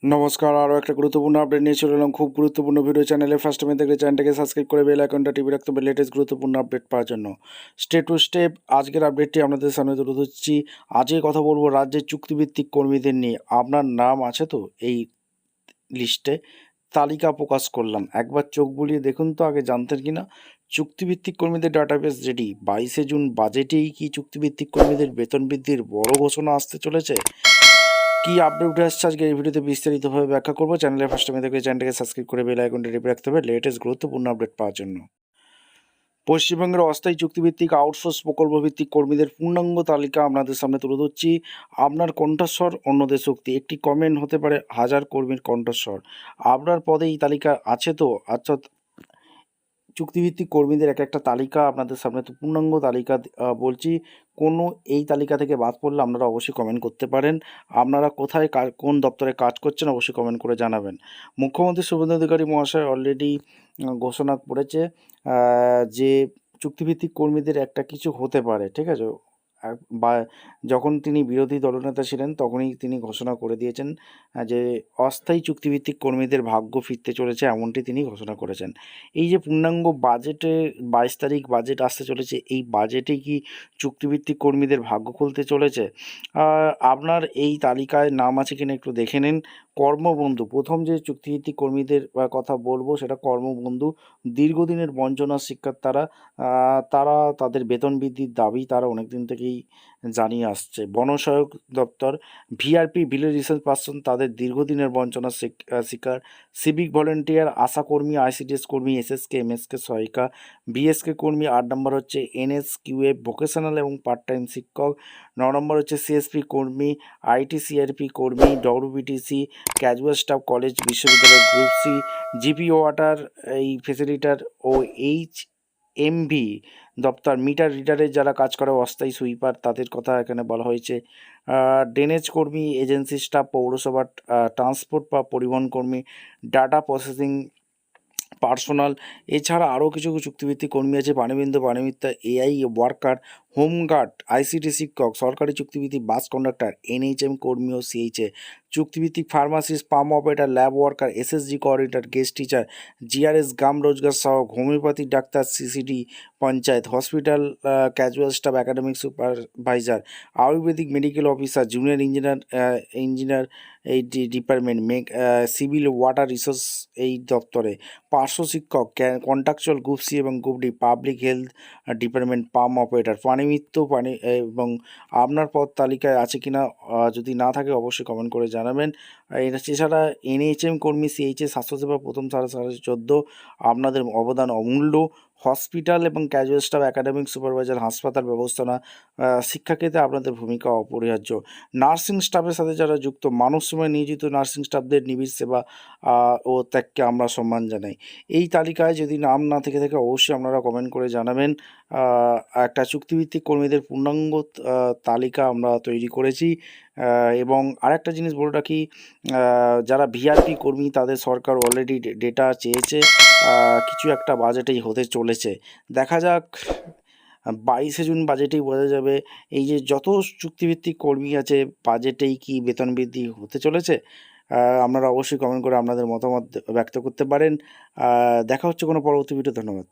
নমস্কার, আরও একটা গুরুত্বপূর্ণ আপডেট নিয়ে চলে এলাম। খুব গুরুত্বপূর্ণ ভিডিও চ্যানেলে ফার্স্ট টাইম দেখলে চ্যানেলটাকে সাবস্ক্রাইব করে বেল আইকনটা টিপে রাখতে হবে লেটেস্ট গুরুত্বপূর্ণ আপডেট পাওয়ার জন্য। স্টেপ টু স্টেপ আজকের আপডেটটি আপনাদের সামনে তুলে ধরছি। আজকে কথা বলবো রাজ্যের চুক্তিভিত্তিক কর্মীদের নিয়ে। আপনার নাম আছে তো এই লিস্টে? তালিকা প্রকাশ করলাম, একবার চোখ বুলিয়ে দেখুন তো আগে জানতেন কি না। চুক্তিভিত্তিক কর্মীদের ডাটাবেস রেডি। 22শে জুন বাজেটেই কি চুক্তিভিত্তিক কর্মীদের বেতন বৃদ্ধির বড় ঘোষণা আসতে চলেছে? কি আপডেট উঠে আসছে আজকে এই ভিডিওতে বিস্তারিতভাবে ব্যাখ্যা করবো। চ্যানেলে ফার্স্ট টাইম দেখলে চ্যানেলটাকে সাবস্ক্রাইব করে বেল আইকনটা টিপে রাখতে হবে লেটেস্ট গুরুত্বপূর্ণ আপডেট পাওয়ার জন্য। পশ্চিমবঙ্গের অস্থায়ী চুক্তিভিত্তিক আউটসোর্স প্রকল্প ভিত্তিক কর্মীদের পূর্ণাঙ্গ তালিকা আপনাদের সামনে তুলে ধরছি। আপনার কণ্ঠস্বর অন্যদের শক্তি। একটি কমেন্ট হতে পারে হাজার কর্মীর কণ্ঠস্বর। আপনার পদে এই তালিকা আছে তো? আচ্ছা, চুক্তিভিত্তিক কর্মীদের একটা তালিকা আপনাদের সামনে, তো পূর্ণাঙ্গ তালিকা বলছি। কোনো এই তালিকা থেকে বাদ পড়লে আপনারা অবশ্যই কমেন্ট করতে পারেন। আপনারা কোথায় কোন দপ্তরে কাজ করছেন অবশ্যই কমেন্ট করে জানাবেন। মুখ্যমন্ত্রী শুভেন্দু অধিকারী মহাশয় অলরেডি ঘোষণা করেছে যে চুক্তিভিত্তিক কর্মীদের একটা কিছু হতে পারে, ঠিক আছে। বা যখন তিনি বিরোধী দলনেতা ছিলেন তখনই তিনি ঘোষণা করে দিয়েছেন যে অস্থায়ী চুক্তিভিত্তিক কর্মীদের ভাগ্য ফিরতে চলেছে, এমনটি তিনি ঘোষণা করেছেন। এই যে পূর্ণাঙ্গ বাজেটে 22 তারিখ বাজেট আসতে চলেছে, এই বাজেটে কি চুক্তিভিত্তিক কর্মীদের ভাগ্য খুলতে চলেছে? আপনার এই তালিকায় নাম আছে কিনা একটু দেখে নিন। কর্মবন্ধু, প্রথম যে চুক্তিভিত্তিক কর্মীদের কথা বলবো সেটা কর্মবন্ধু। দীর্ঘদিনের বঞ্চনার শিকার তারা। তারা তাদের বেতন বৃদ্ধির দাবি তারা অনেক দিন থেকেই জানিয়ে আসছে। বনসহায়ক দপ্তর, ভিআরপি ভিলেজ রিসার্চ পার্সন তাদের দীর্ঘদিনের বঞ্চনার শিকার। সিভিক ভলেন্টিয়ার, আশাকর্মী, আইসিডিএস কর্মী, এসএসকে এমএসকে সহায়িকা, বিএসকে কর্মী। 8 নম্বর হচ্ছে এনএসকিউএফ ভোকেশনাল এবং পার্ট টাইম শিক্ষক। 9 নম্বর হচ্ছে সিএসপি কর্মী, আইটি সিআরপি কর্মী, ডব্লিউবিটিসি, ক্যাজুয়াল স্টাফ কলেজ বিশ্ববিদ্যালয় গ্রুপ সি, জিপি ওয়াটার এই ফেসিলিটার ও এমভি দপ্তর মিটার রিডারের যারা কাজ করে, অস্থায়ী সুইপার তাদের কথা এখানে বলা হয়েছে। ড্রেনেজ কর্মী, এজেন্সি স্টাফ, পৌরসভার ট্রান্সপোর্ট বা পরিবহন কর্মী, ডাটা প্রসেসিং পার্সোনাল। এছাড়া আরও কিছু চুক্তিভিত্তিক কর্মী আছে, পানিবিন্দু পানিমিত্তা, এআই ওয়ার্কার, হোমগার্ড, আইসিটি শিক্ষক, সরকারি চুক্তিভিত্তিক বাস কন্ডাক্টর, এনএইচএম কর্মী ও সিএইচএ, চুক্তিভিত্তিক pharmacist, pump operator, lab worker, SSG coordinator, guest teacher, GRS গ্রাম রোজগার সহায়ক, homeopathy doctor, CCD panchayat, hospital casual staff, academic supervisor, ayurvedic medical officer, junior engineer এই ডিপার্টমেন্ট, সিভিল ওয়াটার রিসোর্স এই দপ্তরে, পার্শ্ব শিক্ষক, কন্ট্রাকচুয়াল গ্রুপ সি এবং group D, public health department, pump operator, পানিমিত্ত পানি এবং আপনার পদ তালিকায় আছে কিনা যদি না থাকে অবশ্যই কমেন্ট করে জানাবেন। এছাড়া এনএইচএম কর্মী, সিএইচএস স্বাস্থ্যসেবা প্রথম 14.5 আপনাদের অবদান অমূল্য। হসপিটাল এবং ক্যাজুয়াল স্টাফ, একাডেমিক সুপারভাইজার, হাসপাতাল ব্যবস্থাপনা, শিক্ষাক্ষেত্রে আপনাদের ভূমিকা অপরিহার্য। নার্সিং স্টাফের সাথে যারা যুক্ত, মানব সময় নিয়োজিত নার্সিং স্টাফদের নিবিড় সেবা ও ত্যাগকে আমরা সম্মান জানাই। এই তালিকায় যদি নাম না থেকে থাকে অবশ্যই আপনারা কমেন্ট করে জানাবেন। একটা চুক্তিভিত্তিক কর্মীদের পূর্ণাঙ্গ তালিকা আমরা তৈরি করেছি। এবং আরেকটা জিনিস বলে রাখি, যারা ভিআরপি কর্মী তাদের সরকার অলরেডি ডেটা চেয়েছে, কিছু একটা বাজেটেই হতে চলেছে। দেখা যাক, 22শে জুন বাজেটেই বোঝা যাবে এই যে যত চুক্তিভিত্তিক কর্মী আছে বাজেটেই কি বেতন বৃদ্ধি হতে চলেছে। আপনারা অবশ্যই কমেন্ট করে আপনাদের মতামত ব্যক্ত করতে পারেন। দেখা হচ্ছে কোনো পরবর্তী ভিডিও। ধন্যবাদ।